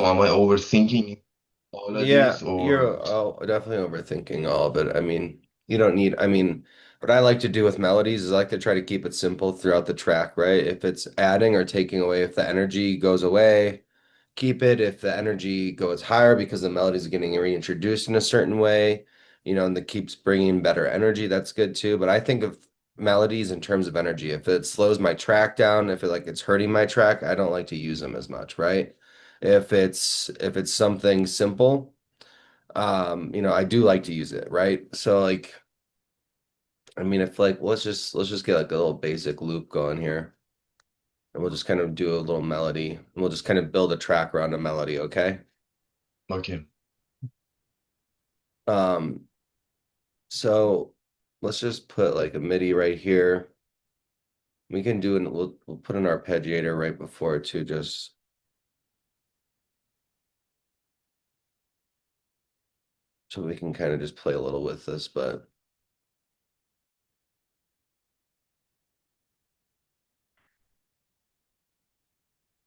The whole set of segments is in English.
Am I overthinking all of Yeah, this, or you're definitely overthinking all of it. I mean, you don't need, I mean, what I like to do with melodies is I like to try to keep it simple throughout the track, right? If it's adding or taking away, if the energy goes away, keep it. If the energy goes higher because the melody is getting reintroduced in a certain way, and that keeps bringing better energy, that's good too. But I think of melodies in terms of energy. If it slows my track down, if it like it's hurting my track, I don't like to use them as much, right? If it's something simple, I do like to use it, right? So like, I mean, if like let's just get like a little basic loop going here, and we'll just kind of do a little melody, and we'll just kind of build a track around a melody, okay? okay? Um, so let's just put like a MIDI right here. We can do an we'll put an arpeggiator right before it too, just so we can kind of just play a little with this, but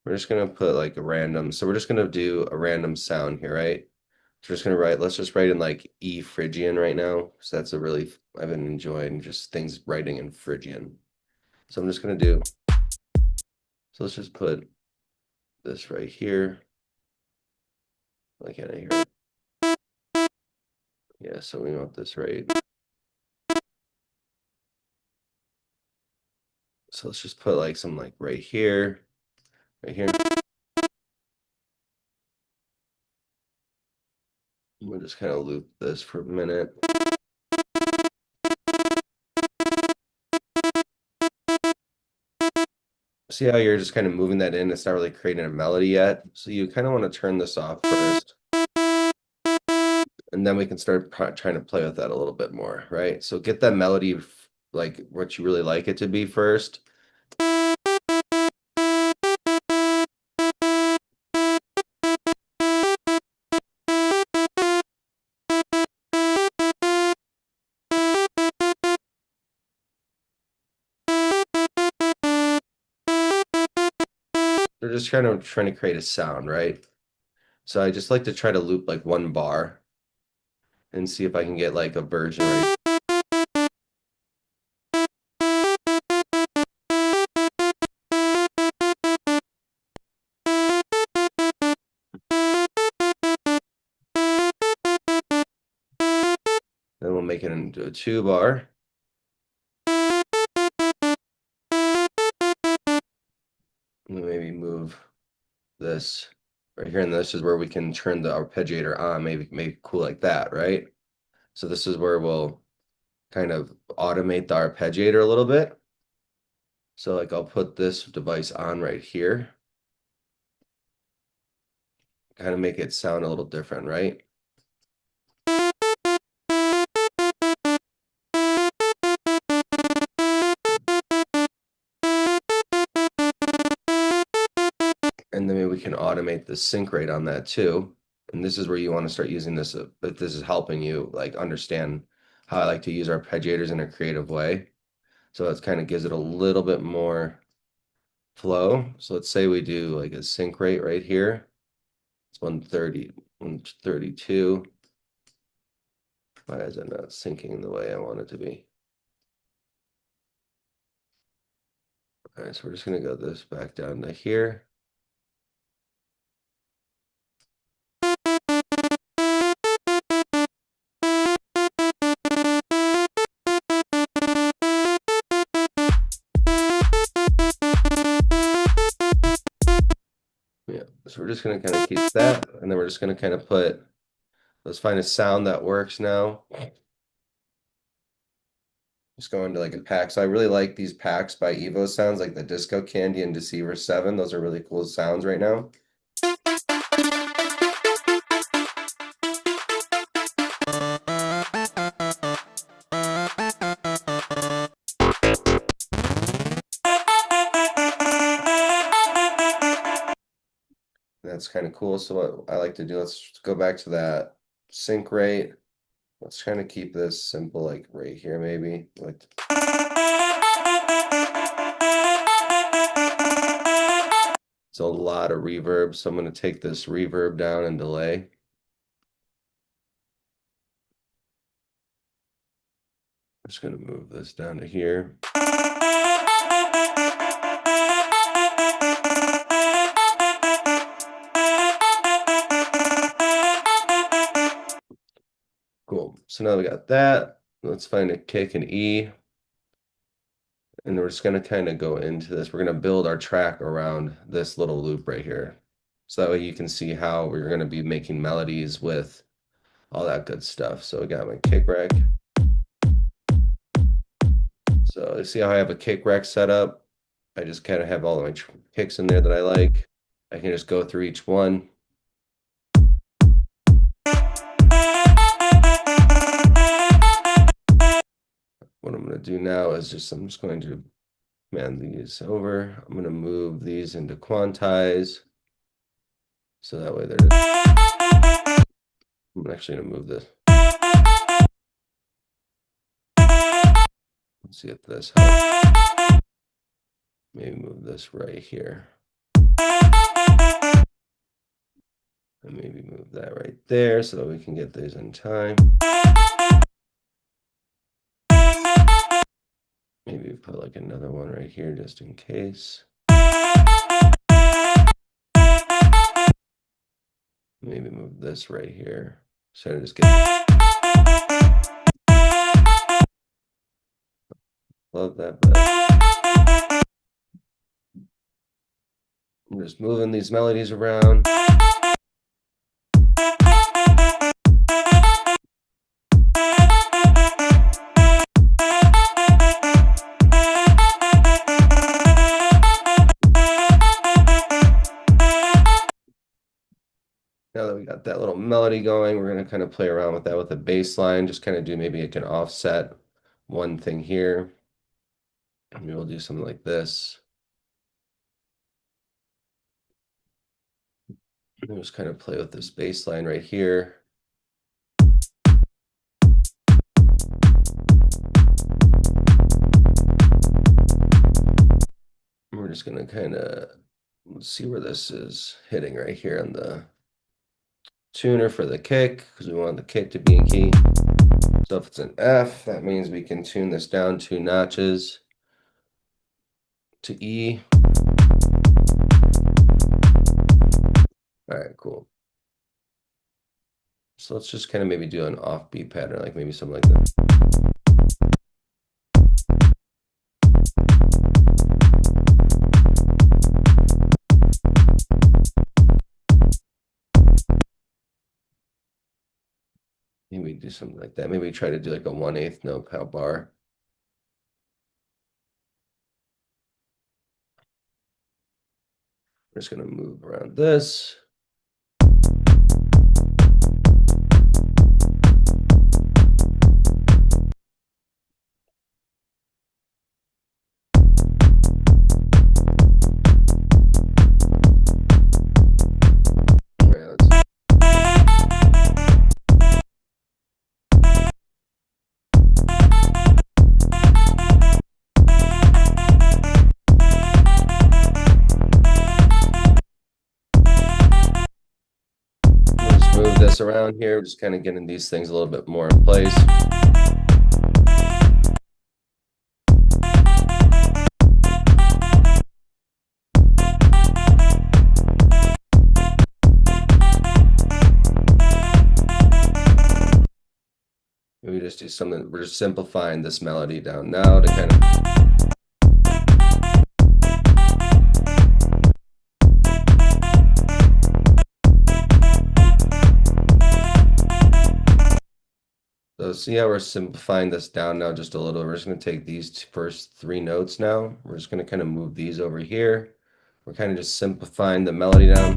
we're just gonna put like a random, so we're just gonna do a random sound here, right? So we're just gonna write, let's just write in like E Phrygian right now. So that's a really, I've been enjoying just things writing in Phrygian. So I'm just gonna do, so let's just put this right here. Why can't I hear it? Yeah, so we want this right. So let's just put like some like right here, right here. We'll just kind of loop this for a minute. See how you're just kind of moving that in? It's not really creating a melody yet. So you kind of want to turn this off first, and then we can start trying to play with that a little bit more, right? So get that melody like what you really like it to be first. They're just kind of trying to create a sound, right? So I just like to try to loop like one bar and see if I can get like a version right. Then we'll make it into a two bar. And maybe move this right here. And this is where we can turn the arpeggiator on, maybe cool like that, right? So this is where we'll kind of automate the arpeggiator a little bit. So like I'll put this device on right here, kind of make it sound a little different, right? And then maybe we can automate the sync rate on that too. And this is where you want to start using this, if this is helping you like understand how I like to use arpeggiators in a creative way. So it kind of gives it a little bit more flow. So let's say we do like a sync rate right here. It's 130, 132. Why is it not syncing the way I want it to be? All right, so we're just gonna go this back down to here. Yeah, so we're just gonna kind of keep that, and then we're just gonna kind of put, let's find a sound that works now. Just go into like a pack. So I really like these packs by Evo sounds, like the Disco Candy and Deceiver 7. Those are really cool sounds right now. That's kind of cool. So what I like to do, let's go back to that sync rate. Let's kind of keep this simple, like right here, maybe. It's a lot of reverb, so I'm going to take this reverb down and delay. I'm just going to move this down to here. Cool. So now we got that. Let's find a kick and E. And we're just going to kind of go into this. We're going to build our track around this little loop right here. So that way you can see how we're going to be making melodies with all that good stuff. So we got my kick rack. So you see how I have a kick rack set up? I just kind of have all of my kicks in there that I like. I can just go through each one. What I'm going to do now is I'm just going to command these over. I'm going to move these into quantize. So that way I'm actually going to move this. Let's see if this helps. Maybe move this right here. And maybe move that right there so that we can get these in time. Maybe put like another one right here just in case. Maybe move this right here. So I just get. Love that bit. I'm just moving these melodies around. Now that we got that little melody going, we're going to kind of play around with that with a bass line. Just kind of do maybe it can offset one thing here. Maybe we'll do something like this. We'll just kind of play with this bass line right here. We're just going to kind of see where this is hitting right here on the tuner for the kick, because we want the kick to be in key. So if it's an F, that means we can tune this down 2 notches to E. All right, cool. So let's just kind of maybe do an offbeat pattern, like maybe something like that. Maybe do something like that. Maybe try to do like a 1/8 note pow bar. We're just going to move around this. Move this around here, just kind of getting these things a little bit more in place. Maybe just do something, we're just simplifying this melody down now to kind of. So see how we're simplifying this down now just a little. We're just going to take these first 3 notes now. We're just going to kind of move these over here. We're kind of just simplifying the melody down.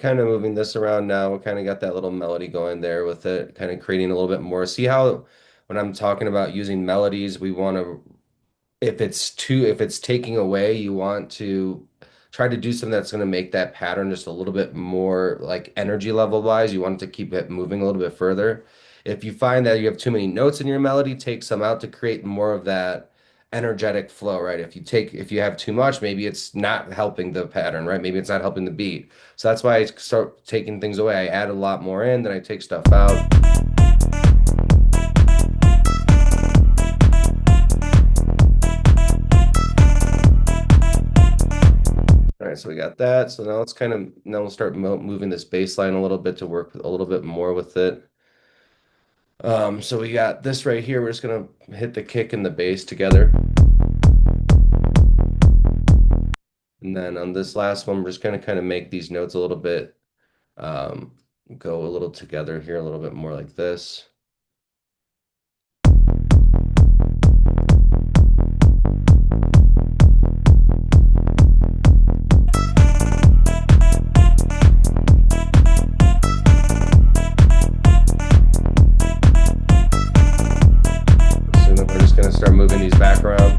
kind of moving this around now. We kind of got that little melody going there with it, kind of creating a little bit more. See how when I'm talking about using melodies, we want to if it's taking away, you want to try to do something that's going to make that pattern just a little bit more like energy level wise. You want to keep it moving a little bit further. If you find that you have too many notes in your melody, take some out to create more of that energetic flow, right? If you have too much, maybe it's not helping the pattern, right? Maybe it's not helping the beat. So that's why I start taking things away. I add a lot more in, then I take stuff out. All right, so we got that. So now let's kind of now we'll start moving this bass line a little bit to work a little bit more with it. So we got this right here. We're just gonna hit the kick and the bass together. And then on this last one, we're just gonna kind of make these notes a little bit um, go a little together here, a little bit more like this. So then we're just gonna start moving these back around.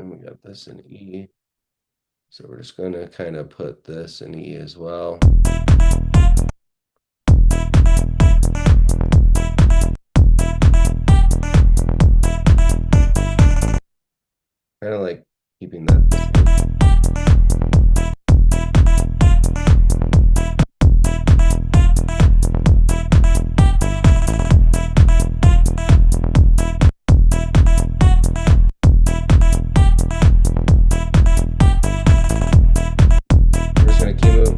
And we got this in E. So we're just going to kind of put this in E as well. Kind of like keeping that the same. We're just going to keep moving.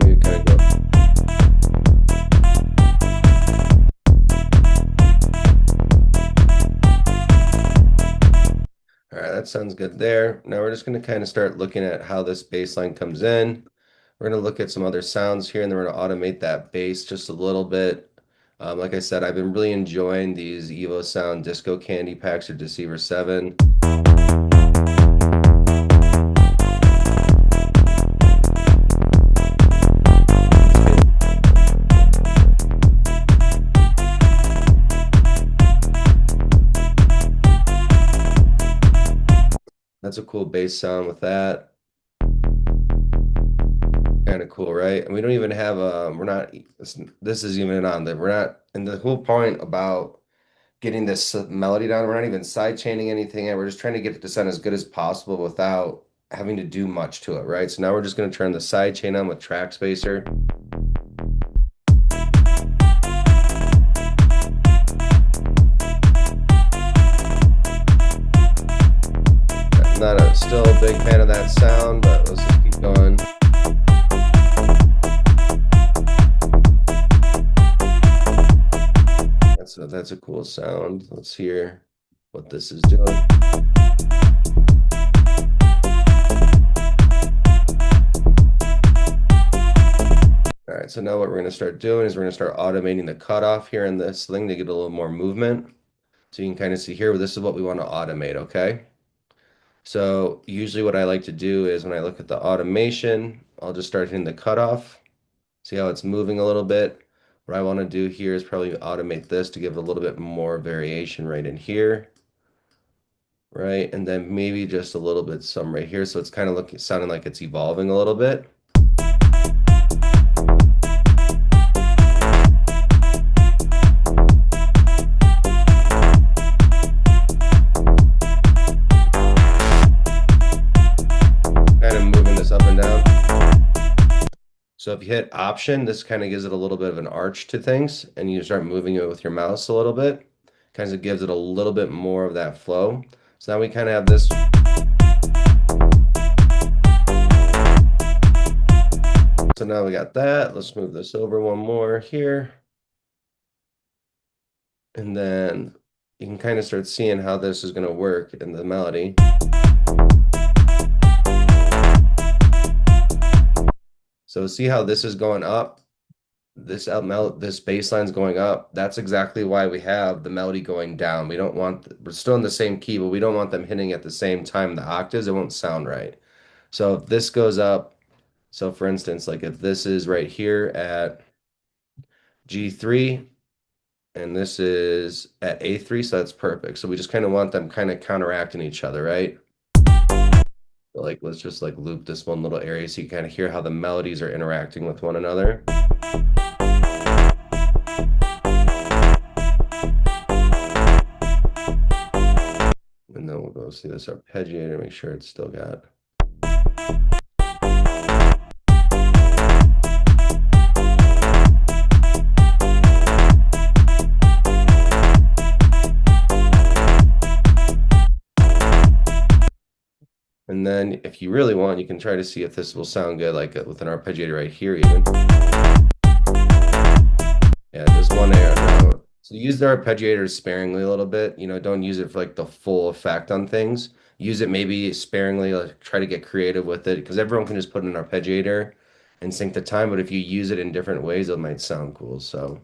Maybe kind of go. All right, that sounds good there. Now we're just going to kind of start looking at how this bass line comes in. We're going to look at some other sounds here, and then we're going to automate that bass just a little bit. Like I said, I've been really enjoying these Evo Sound Disco Candy Packs or Deceiver 7. That's a cool bass sound with that. Kind of cool, right? And we don't even have we're not this is even on there. We're not, and the whole point about getting this melody down, we're not even side chaining anything, and we're just trying to get it to sound as good as possible without having to do much to it, right? So now we're just going to turn the side chain on with track spacer. Still a big fan of that sound, but let's just keep going. That's a cool sound. Let's hear what this is doing. All right, so now what we're going to start doing is we're going to start automating the cutoff here in this thing to get a little more movement. So you can kind of see here, this is what we want to automate, okay? So usually what I like to do is when I look at the automation, I'll just start hitting the cutoff. See how it's moving a little bit. What I want to do here is probably automate this to give it a little bit more variation right in here. Right, and then maybe just a little bit some right here. So it's kind of sounding like it's evolving a little bit. So if you hit Option, this kind of gives it a little bit of an arch to things, and you start moving it with your mouse a little bit. Kind of gives it a little bit more of that flow. So now we kind of have this. So now we got that. Let's move this over one more here. And then you can kind of start seeing how this is going to work in the melody. So see how this is going up? This bass line's going up. That's exactly why we have the melody going down. We don't want, we're still in the same key, but we don't want them hitting at the same time the octaves. It won't sound right. So if this goes up, so for instance, like if this is right here at G3 and this is at A3, so that's perfect. So we just kind of want them kind of counteracting each other, right? So like let's just like loop this one little area so you kind of hear how the melodies are interacting with one another. And then we'll go see this arpeggiator, make sure it's still got. And then if you really want, you can try to see if this will sound good, like with an arpeggiator right here even. Yeah, just one air note. So use the arpeggiator sparingly a little bit. Don't use it for like the full effect on things. Use it maybe sparingly, like try to get creative with it because everyone can just put an arpeggiator and sync the time, but if you use it in different ways, it might sound cool. So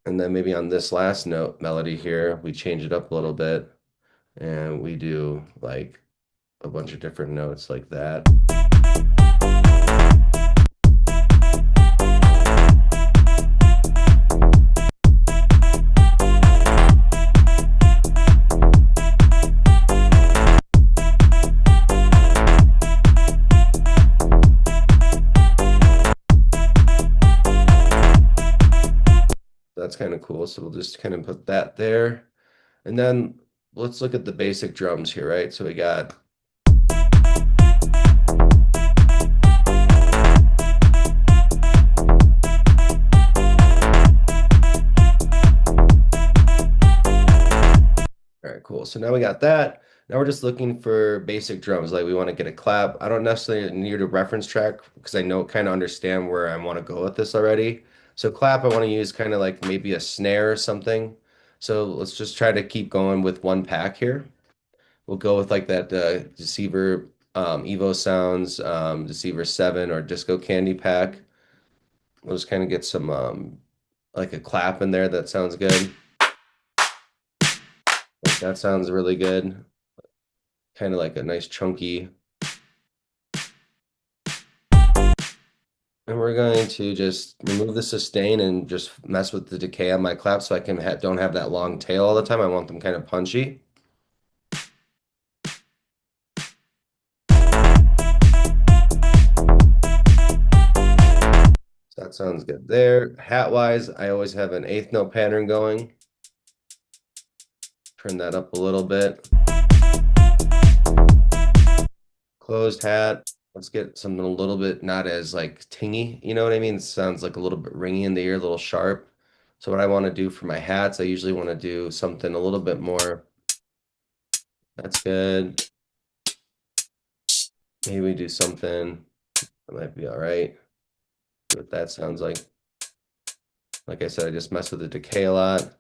and then maybe on this last note melody here, we change it up a little bit and we do like a bunch of different notes like that. That's kind of cool. So we'll just kind of put that there. And then let's look at the basic drums here, right? So we got all right, cool. So now we got that. Now we're just looking for basic drums. Like we want to get a clap. I don't necessarily need a reference track because I know kind of understand where I want to go with this already. So clap, I want to use kind of like maybe a snare or something. So let's just try to keep going with one pack here. We'll go with like that Deceiver Evo Sounds, Deceiver 7 or Disco Candy pack. We'll just kind of get some like a clap in there that sounds good. That sounds really good. Kind of like a nice chunky. And we're going to just remove the sustain and just mess with the decay on my clap so I can don't have that long tail all the time. I want them kind of punchy. So that sounds good there. Hat-wise, I always have an eighth note pattern going. Turn that up a little bit. Closed hat. Let's get something a little bit not as like tingy, you know what I mean? It sounds like a little bit ringy in the ear, a little sharp. So what I want to do for my hats, I usually want to do something a little bit more. That's good. Maybe we do something that might be all right. See what that sounds like. Like I said, I just mess with the decay a lot.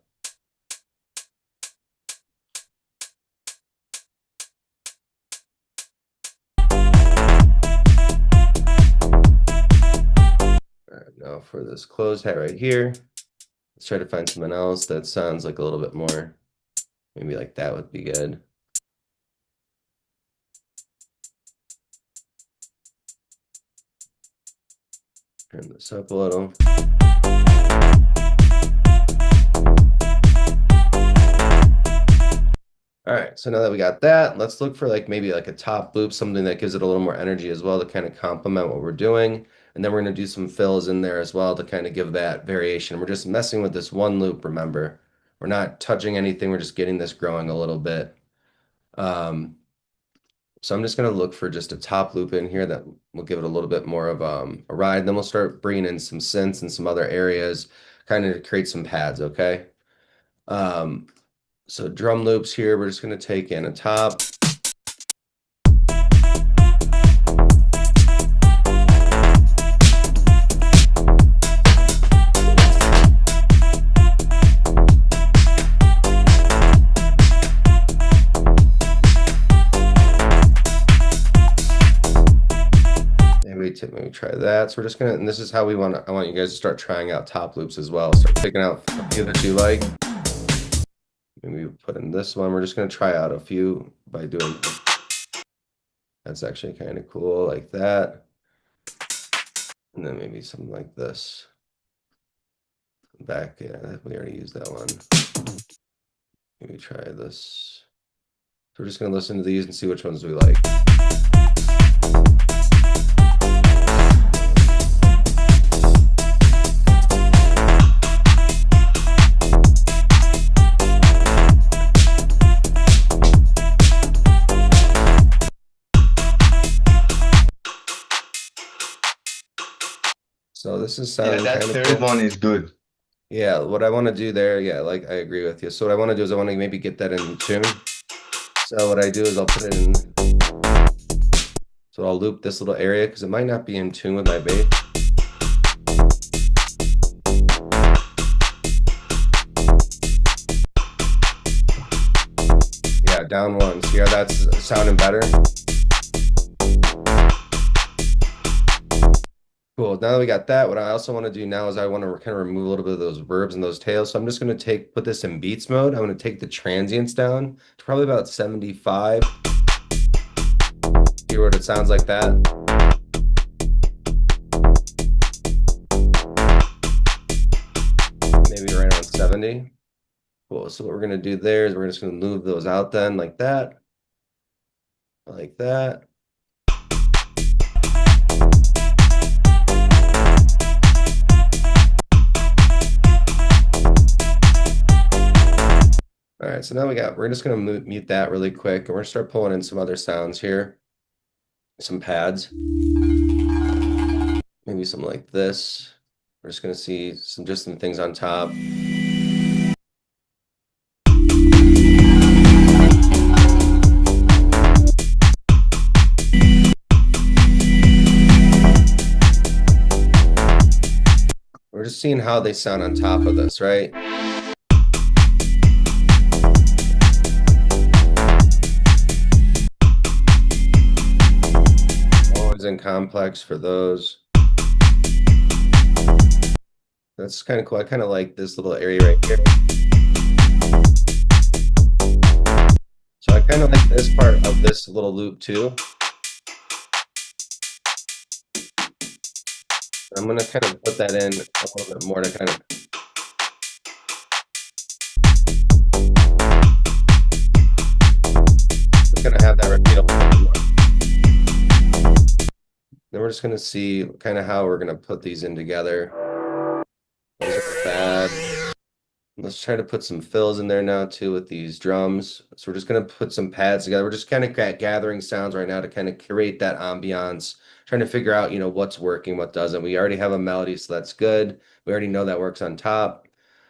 All right, now for this closed hat right here, let's try to find something else that sounds like a little bit more, maybe like that would be good. Turn this up a little. All right, so now that we got that, let's look for like maybe like a top loop, something that gives it a little more energy as well to kind of complement what we're doing. And then we're going to do some fills in there as well to kind of give that variation. We're just messing with this one loop, remember. We're not touching anything, we're just getting this growing a little bit. So I'm just going to look for just a top loop in here that will give it a little bit more of a ride. Then we'll start bringing in some synths and some other areas, kind of create some pads, okay? So drum loops here, we're just going to take in a top. maybe try that. So we're just gonna, and this is how I want you guys to start trying out top loops as well. Start picking out a few that you like. Maybe put in this one. We're just gonna try out a few by doing. That's actually kind of cool, like that. And then maybe something like this. Back, yeah, we already used that one. Maybe try this. So we're just gonna listen to these and see which ones we like. So this is Yeah, sounding that kind of third cool. one is good. Yeah, what I want to do there, yeah, like I agree with you. So what I want to do is I want to maybe get that in tune. So what I do is I'll put it in. So I'll loop this little area because it might not be in tune with my bass. Yeah, down one. See how that's sounding better? Cool. Now that we got that, what I also want to do now is I want to kind of remove a little bit of those verbs and those tails. So I'm just going to put this in beats mode. I'm going to take the transients down to probably about 75. Hear what it sounds like that. Maybe right around 70. Cool. So what we're going to do there is we're just going to move those out then like that. Like that. All right, so now we're just going to mute that really quick, and we're going to start pulling in some other sounds here. Some pads. Maybe something like this. We're just going to see some things on top. We're just seeing how they sound on top of this, right? Always in complex for those. That's kind of cool. I kind of like this little area right here. So I kind of like this part of this little loop too. I'm going to kind of put that in a little bit more to kind of. Just going to have that repeat a little bit more. Then we're just going to see kind of how we're going to put these in together. Those are bad. Let's try to put some fills in there now too with these drums. So we're just going to put some pads together. We're just kind of gathering sounds right now to kind of create that ambiance, trying to figure out, what's working, what doesn't. We already have a melody, so that's good. We already know that works on top.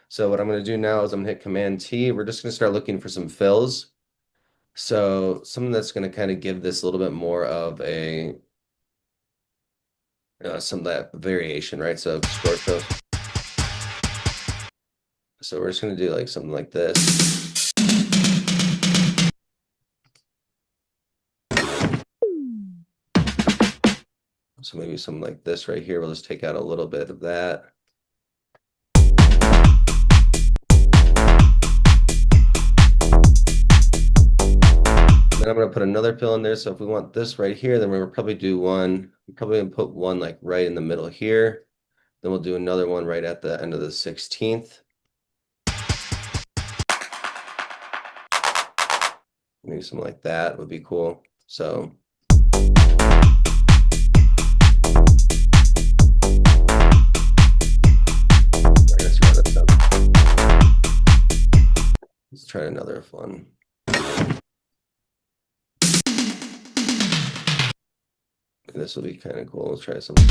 So what I'm going to do now is I'm going to hit Command T. We're just going to start looking for some fills. So something that's going to kind of give this a little bit more of a some of that variation, right? So short fills. So we're just going to do like something like this. So maybe something like this right here. We'll just take out a little bit of that. Then I'm going to put another fill in there. So if we want this right here, then we'll probably do one. We're probably going to put one like right in the middle here. Then we'll do another one right at the end of the 16th. Maybe something like that would be cool. So let's try another one. This will be kind of cool. Let's try something.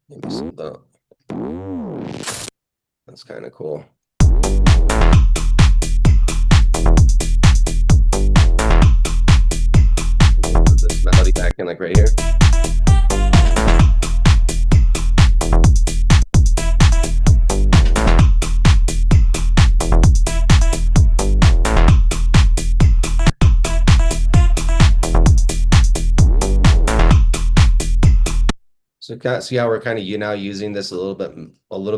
Maybe something. That's kind of cool. Put this melody back in like right here. see how we're kind of now using this a little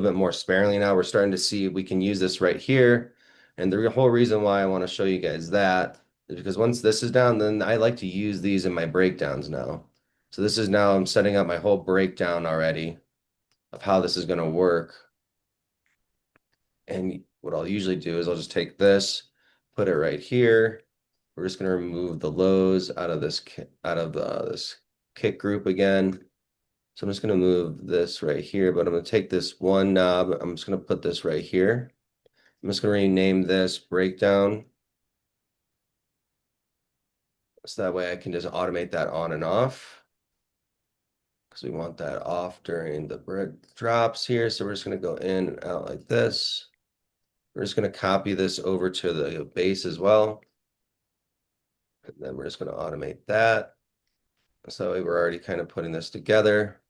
bit more sparingly now. We're starting to see we can use this right here. And the whole reason why I want to show you guys that is because once this is down, then I like to use these in my breakdowns now. So this is now I'm setting up my whole breakdown already of how this is going to work. And what I'll usually do is I'll just take this, put it right here. We're just going to remove the lows out of this this kick group again. So I'm just going to move this right here, but I'm going to take this one knob. I'm just going to put this right here. I'm just going to rename this breakdown. So that way I can just automate that on and off. Because we want that off during the drops here. So we're just going to go in and out like this. We're just going to copy this over to the base as well. And then we're just going to automate that. So we're already kind of putting this together.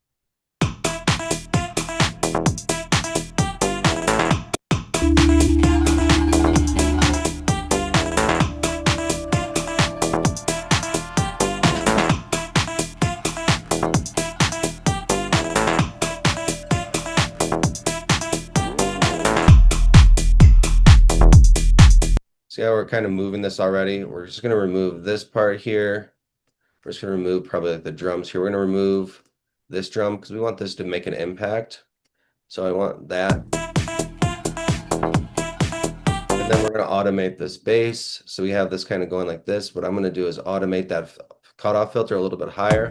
See how we're kind of moving this already? We're just going to remove this part here. We're just going to remove probably like the drums here. We're going to remove this drum because we want this to make an impact. So I want that. And then we're going to automate this bass. So we have this kind of going like this. What I'm going to do is automate that cutoff filter a little bit higher.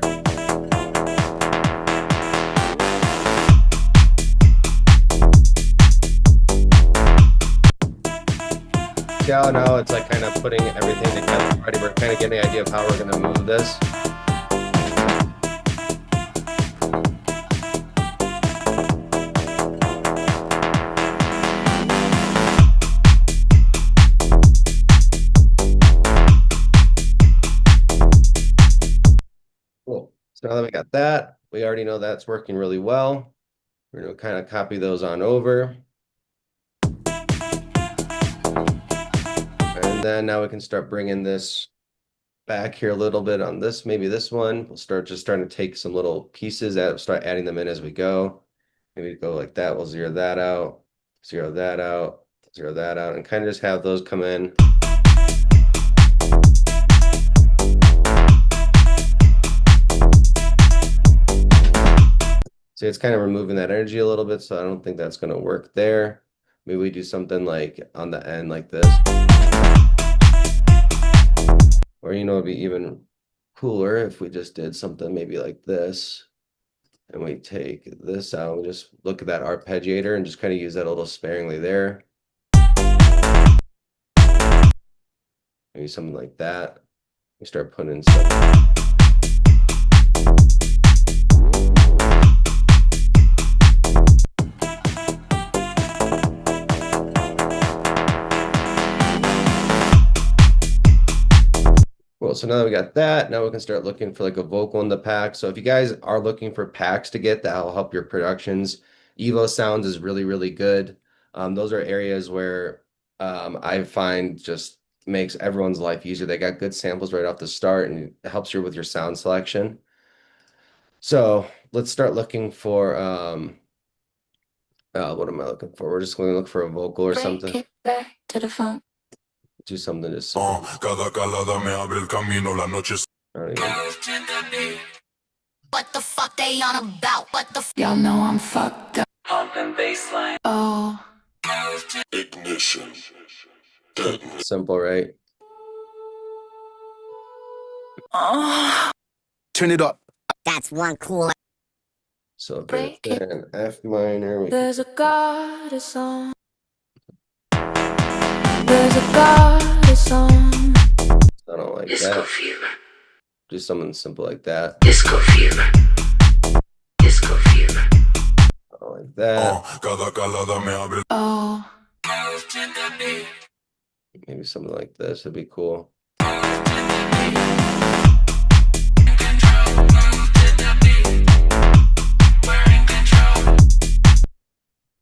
Yeah, now it's like kind of putting everything together already. We're kind of getting the idea of how we're going to move this. Cool. So now that we got that, we already know that's working really well. We're going to kind of copy those on over. And then now we can start bringing this back here a little bit on this, maybe this one. We'll start starting to take some little pieces and start adding them in as we go. Maybe go like that. We'll zero that out, zero that out, zero that out, and kind of just have those come in. See, it's kind of removing that energy a little bit, so I don't think that's going to work there. Maybe we do something like on the end like this. Or, you know, it'd be even cooler if we just did something maybe like this. And we take this out, we just look at that arpeggiator and just kind of use that a little sparingly there. Maybe something like that. We start putting in stuff. Cool. So now that we got that, now we can start looking for like a vocal in the pack. So if you guys are looking for packs to get that'll help your productions, Evo Sounds is really, really good. Those are areas where I find just makes everyone's life easier. They got good samples right off the start and it helps you with your sound selection. So let's start looking for what am I looking for? We're just going to look for a vocal or something. Break it back to the phone. Do something just Cada calada me abre el camino, la noche. What the fuck they on about? What the y'all know I'm fucked up. Pumping baseline. Oh. Ignition. simple, right? Turn it up. That's one cool. So if Break it's it. an F minor, we There's a goddess on. There's a goddess on. I don't like Disco that. fever. Do something simple like that. Disco fever. Disco fever. I don't like that. Cada calada me abre. Oh. Maybe something like this would be cool.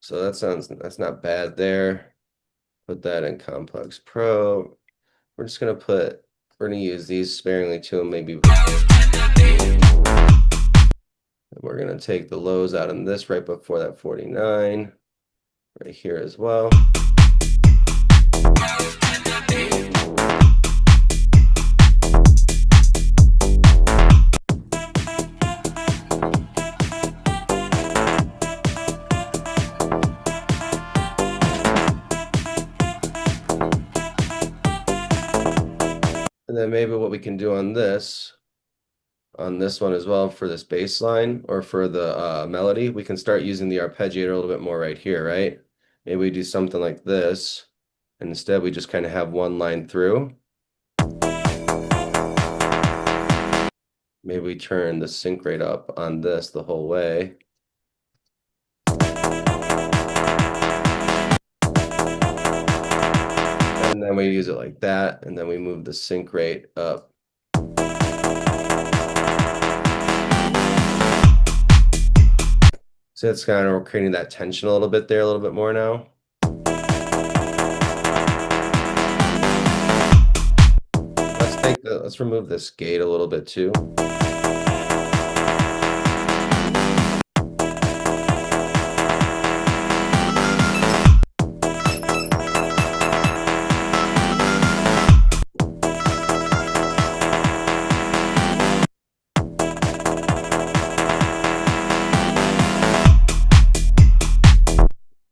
So that's not bad there. Put that in Complex Pro. We're gonna use these sparingly too, maybe. And we're we're gonna take the lows out on this right before that 49, right here as well. And then maybe what we can do on this one as well for this bass line or for the melody, we can start using the arpeggiator a little bit more right here, right? Maybe we do something like this, and instead we just kind of have one line through. Maybe we turn the sync rate up on this the whole way. And then we use it like that, and then we move the sync rate up. So it's kind of creating that tension a little bit there, a little bit more now. Let's remove this gate a little bit too.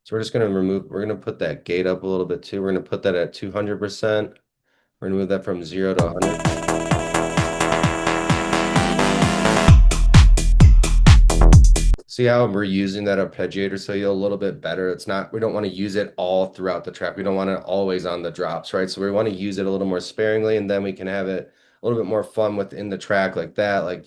So we're just going to we're going to put that gate up a little bit too. We're going to put that at 200%. We're going to move that from 0 to 100. See how we're using that arpeggiator so you're a little bit better. It's not, we don't want to use it all throughout the track. We don't want it always on the drops, right? So we want to use it a little more sparingly, and then we can have it a little bit more fun within the track like that. Like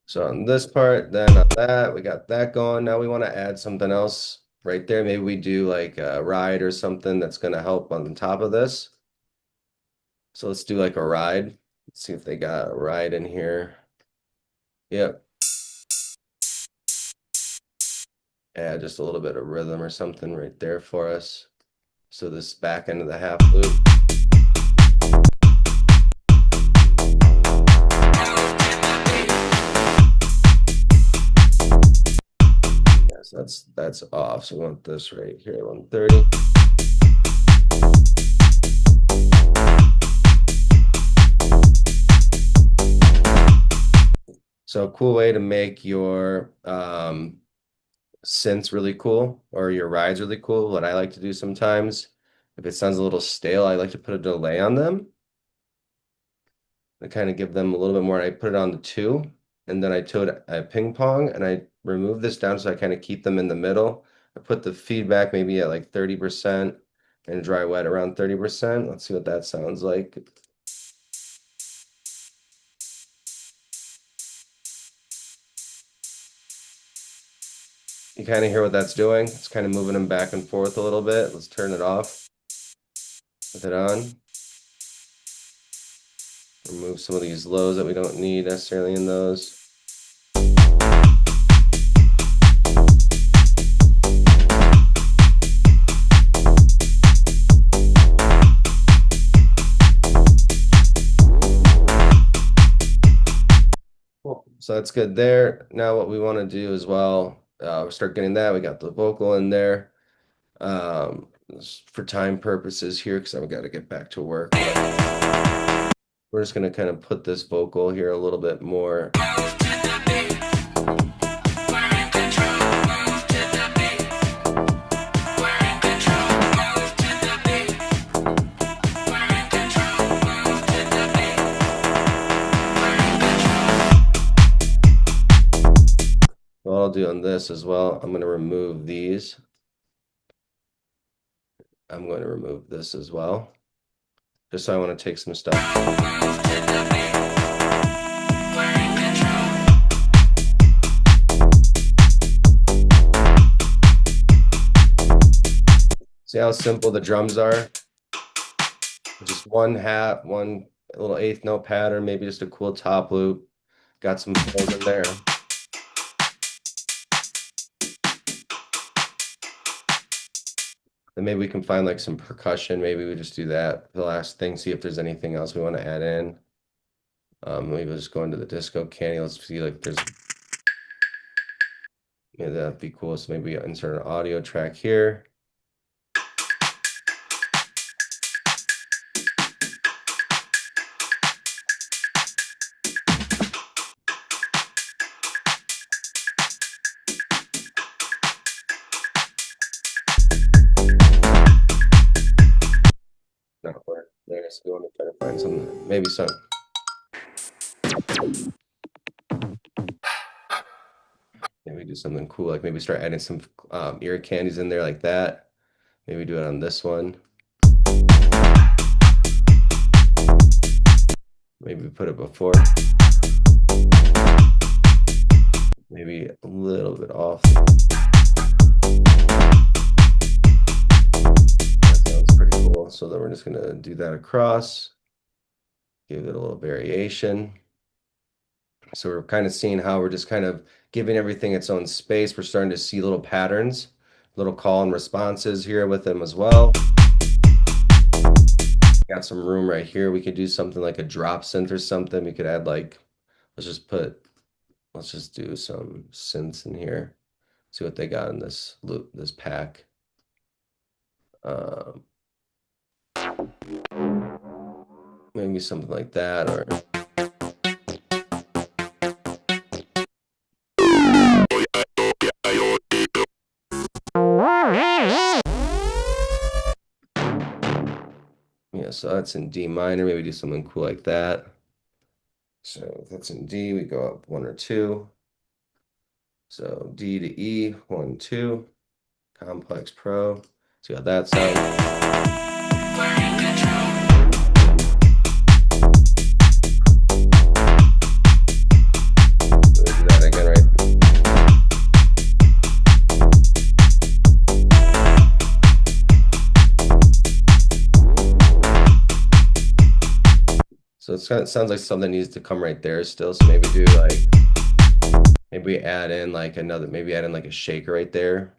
so on this part, then on that, we got that going. Now we want to add something else right there. Maybe we do like a ride or something that's going to help on the top of this. So let's do like a ride. Let's see if they got a ride in here. Yep. Add just a little bit of rhythm or something right there for us. So this back end of the half loop. That's off. So we want this right here, 130. So a cool way to make your synths really cool or your rides really cool. What I like to do sometimes, if it sounds a little stale, I like to put a delay on them. I kind of give them a little bit more. I put it on the 2, and then I ping pong, and I remove this down so I kind of keep them in the middle. I put the feedback maybe at like 30% and dry wet around 30%. Let's see what that sounds like. You kind of hear what that's doing. It's kind of moving them back and forth a little bit. Let's turn it off. Put it on. Remove some of these lows that we don't need necessarily in those. Cool. So that's good there. Now what we want to do as well, start getting that. We got the vocal in there. For time purposes here, because I've got to get back to work. We're just going to kind of put this vocal here a little bit more. What I'll do on this as well, I'm going to remove these. I'm going to remove this as well. Just so I want to take some stuff. See how simple the drums are? Just one little eighth note pattern, maybe just a cool top loop. Got some fills in there. Then maybe we can find like some percussion. Maybe we just do that. The last thing, see if there's anything else we want to add in. Maybe we'll just go into the disco candy. Let's see, like there's, yeah, that'd be cool. So maybe we insert an audio track here. Not work there, so we want to try to find something, maybe some. Maybe do something cool, like maybe start adding some ear candies in there like that. Maybe do it on this one. Maybe put it before. Maybe a little bit off. That sounds pretty cool. So then we're just gonna do that across. Give it a little variation. So we're kind of seeing how we're just kind of giving everything its own space. We're starting to see little patterns, little call and responses here with them as well. Got some room right here. We could do something like a drop synth or something. We could add like, let's just do some synths in here. See what they got in this loop, this pack. Maybe something like that, or yeah, so that's in D minor. Maybe do something cool like that. So if that's in D, we go up 1 or 2. So D to E, 1, 2, complex pro. See how that sounds. So it's kind of, it sounds like something needs to come right there still. So maybe do like, maybe we add in like another, maybe add in like a shaker right there.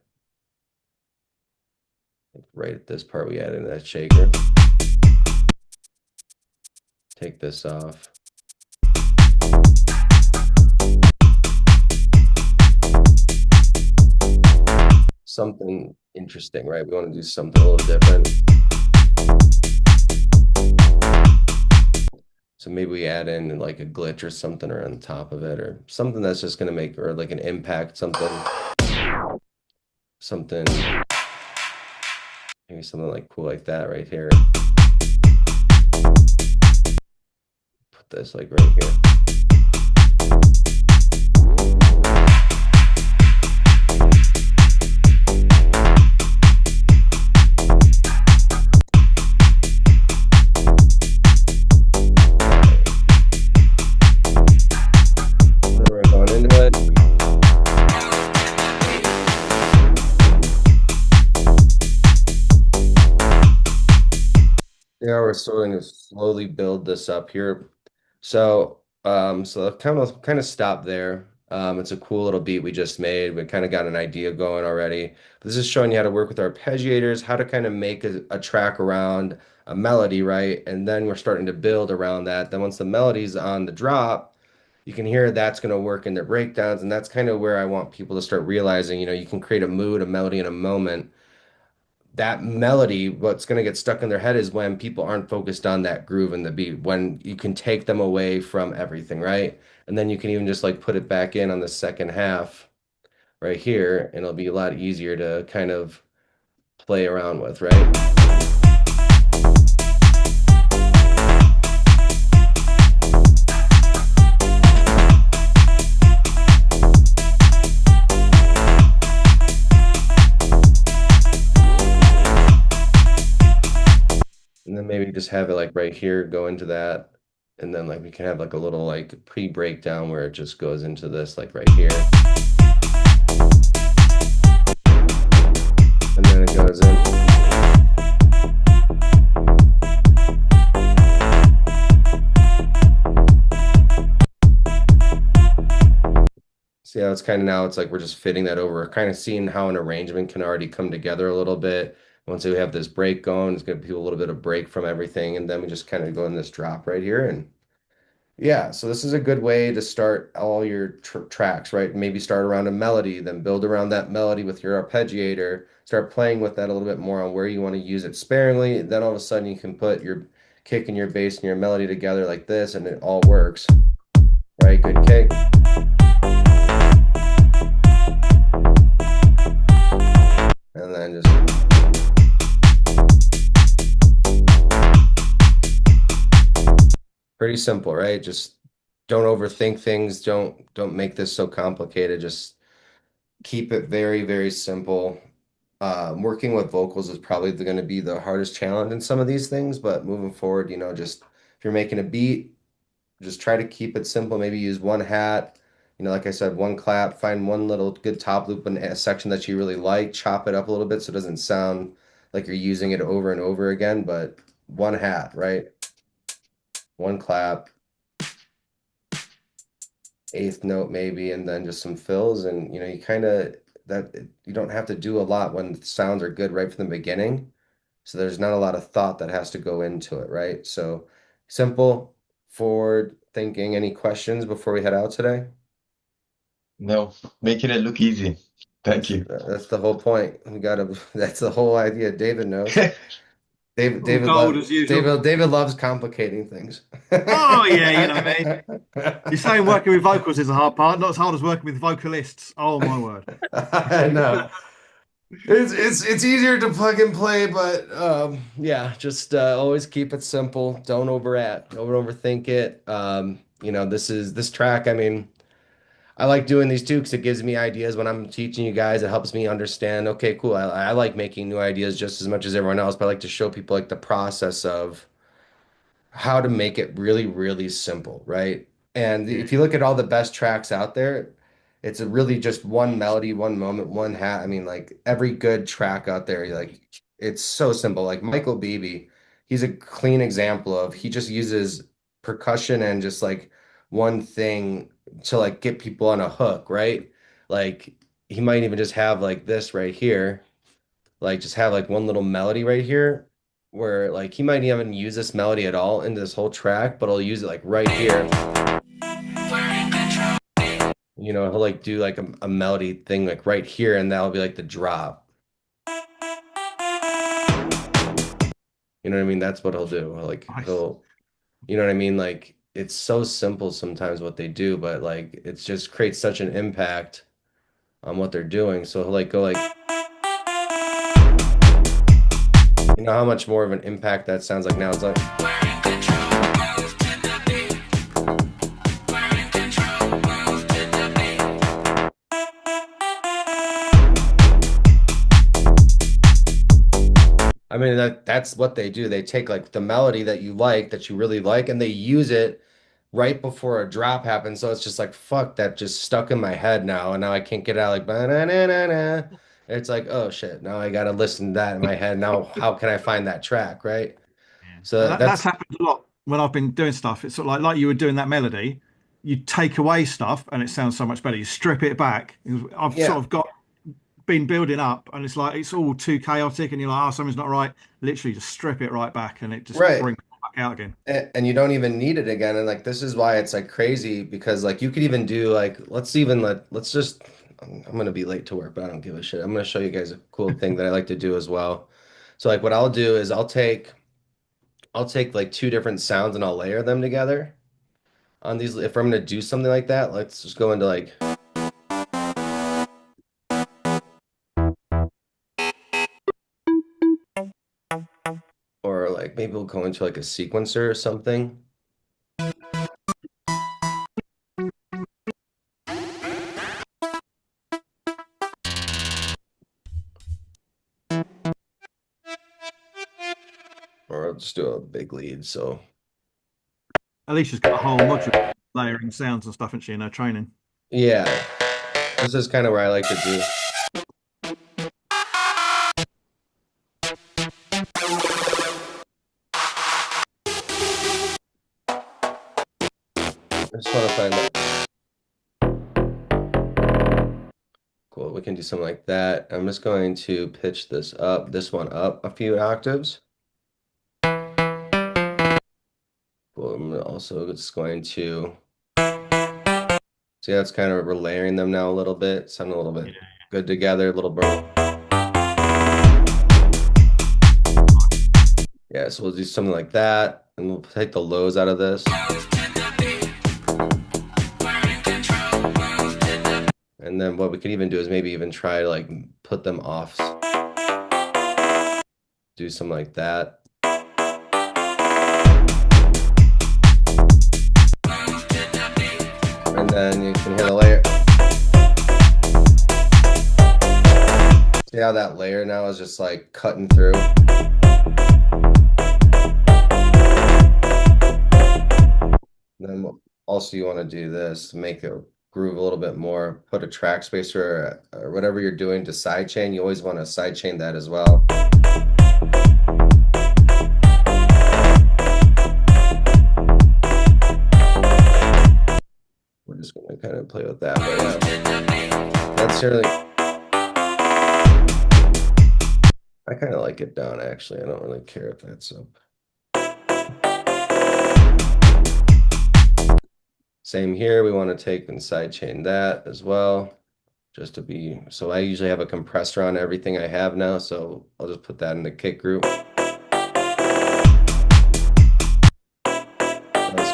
Like right at this part, we add in that shaker. Take this off. Something interesting, right? We want to do something a little different. So maybe we add in like a glitch or something or on top of it, or something that's just going to make, or like an impact, something, maybe something like cool like that right here. Put this like right here. Yeah, we're starting to slowly build this up here. So so kind of stop there. It's a cool little beat we just made. We kind of got an idea going already. This is showing you how to work with arpeggiators, how to kind of make a track around a melody, right? And then we're starting to build around that. Then once the melody's on the drop, you can hear that's going to work in their breakdowns. And that's kind of where I want people to start realizing, you know, you can create a mood, a melody in a moment. That melody, what's going to get stuck in their head is when people aren't focused on that groove and the beat, when you can take them away from everything, right? And then you can even just like put it back in on the second half right here, and it'll be a lot easier to kind of play around with, right? And then maybe just have it like right here go into that. And then like we can have like a little like pre-breakdown where it just goes into this like right here. And then it goes in. See how it's kind of now it's like we're just fitting that over, kind of seeing how an arrangement can already come together a little bit. Once we have this break going, it's gonna be a little bit of break from everything, and then we just kind of go in this drop right here. And yeah, so this is a good way to start all your tracks, right? Maybe start around a melody, then build around that melody with your arpeggiator, start playing with that a little bit more on where you want to use it sparingly. Then all of a sudden you can put your kick and your bass and your melody together like this, and it all works, right? Good kick. And then just pretty simple, right? Just don't overthink things. Don't make this so complicated. Just keep it very, very simple. Working with vocals is probably going to be the hardest challenge in some of these things, but moving forward, just if you're making a beat, just try to keep it simple. Maybe use one hat, like I said, one clap, find one little good top loop in a section that you really like, chop it up a little bit so it doesn't sound like you're using it over and over again, but one hat, right? One clap, eighth note maybe, and then just some fills, and you kind of you don't have to do a lot when the sounds are good right from the beginning. So there's not a lot of thought that has to go into it, right? So simple, forward thinking. Any questions before we head out today? No, making it look easy. Thank you. That's the whole point. We gotta. That's the whole idea. David knows. David, All gold as usual. David loves complicating things. Oh yeah, you know me. You're saying working with vocals is the hard part, not as hard as working with vocalists. Oh my word. I know. It's easier to plug and play, but yeah, just always keep it simple. Don't overthink it. This track, I mean, I like doing these too because it gives me ideas when I'm teaching you guys. It helps me understand, okay, cool. I like making new ideas just as much as everyone else, but I like to show people like the process of how to make it really, really simple, right? And if you look at all the best tracks out there, it's a really just one melody, one moment, one hat. I mean, like every good track out there, like it's so simple. Like Michael Beebe, he's a clean example of he just uses percussion and just like one thing to like get people on a hook, right? Like he might even just have like this right here, like just have like one little melody right here where like he might even use this melody at all into this whole track, but he'll use it like right here. He'll like do like a melody thing like right here, and that'll be like the drop. You know what I mean? That's what he'll do. Like you know what I mean? Like it's so simple sometimes what they do, but like it's just creates such an impact on what they're doing. So he'll like go like, you know how much more of an impact that sounds like now? It's like I mean that's what they do. They take like the melody that you like, that you really like, and they use it right before a drop happens. So it's just like, fuck, that just stuck in my head now, and now I can't get out like ba-na-na-na-na. It's like, oh shit, now I gotta listen to that in my head. Now how can I find that track, right? So That's happened a lot when I've been doing stuff. It's sort of like you were doing that melody. You take away stuff and it sounds so much better. You strip it back. I've yeah. sort of been building up, and it's like it's all too chaotic, and you're like, oh, something's not right. Literally, just strip it right back, and it just Right. brings it back out again. And you don't even need it again. And like this is why it's like crazy, because like you could even do like let's just I'm gonna be late to work, but I don't give a shit. I'm gonna show you guys a cool thing that I like to do as well. So like what I'll do is I'll take like two different sounds and I'll layer them together on these. If I'm gonna do something like that, let's just go into like or like maybe we'll go into like a sequencer or something. Or I'll just do a big lead. So Alicia's got a whole module layering sounds and stuff, isn't she, in her training? yeah, this is kind of where I like to do. I just want to find that. Cool. We can do something like that. I'm just going to pitch this one up a few octaves. Cool. I'm also just going to see how it's kind of we're layering them now a little bit, sounding a little bit good together, a little burn. Yeah, so we'll do something like that, and we'll take the lows out of this. And then what we could even do is maybe even try to like put them off. Do something like that. And then you can hear the layer. See how that layer now is just like cutting through. Then also you want to do this to make it groove a little bit more. Put a track spacer or whatever you're doing to sidechain. You always want to sidechain that as well. We're just going to kind of play with that. But yeah, that's certainly. I kind of like it down actually. I don't really care if that's up. Same here, we want to take and sidechain that as well, just to be, so I usually have a compressor on everything I have now, so I'll just put that in the kick group. That's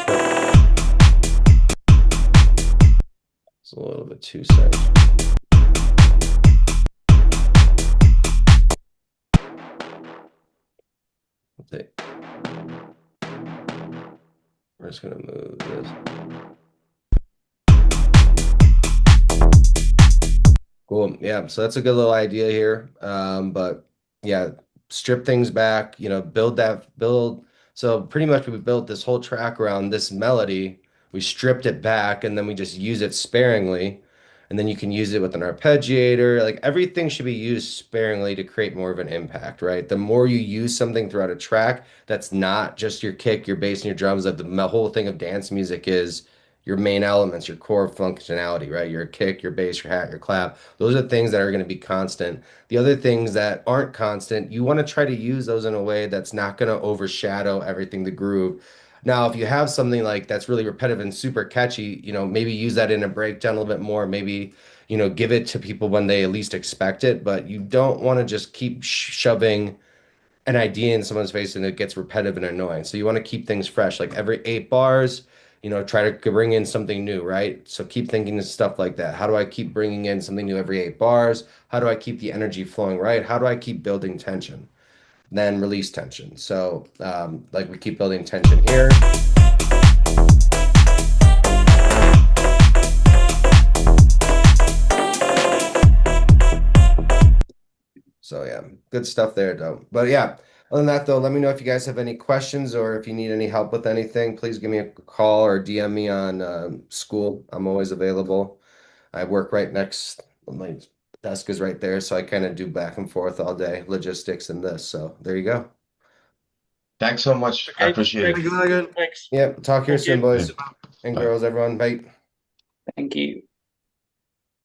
good. It's a little bit too set. We're just gonna move this. Cool. Yeah, so that's a good little idea here. But yeah, strip things back, build. So pretty much we built this whole track around this melody. We stripped it back and then we just use it sparingly. And then you can use it with an arpeggiator. Like everything should be used sparingly to create more of an impact, right? The more you use something throughout a track, that's not just your kick, your bass, and your drums. Like the whole thing of dance music is your main elements, your core functionality, right? Your kick, your bass, your hat, your clap. Those are things that are going to be constant. The other things that aren't constant, you want to try to use those in a way that's not going to overshadow everything the groove. Now, if you have something like that's really repetitive and super catchy, maybe use that in a breakdown a little bit more. Maybe, give it to people when they at least expect it, but you don't want to just keep shoving an idea in someone's face and it gets repetitive and annoying. So you want to keep things fresh. Like every 8 bars, try to bring in something new, right? So keep thinking of stuff like that. How do I keep bringing in something new every 8 bars? How do I keep the energy flowing right? How do I keep building tension? Then release tension. So like we keep building tension here. So yeah, good stuff there, though. But yeah, other than that, though, let me know if you guys have any questions or if you need any help with anything. Please give me a call or DM me on school. I'm always available. I work right next. My desk is right there, so I kind of do back and forth all day, logistics and this. So there you go. Thanks so much. I Okay, appreciate great. it. Thank you, Logan. Thanks. Yep. Talk here Thank soon, you. boys Yeah. and Bye. girls, everyone. Bye. Thank you.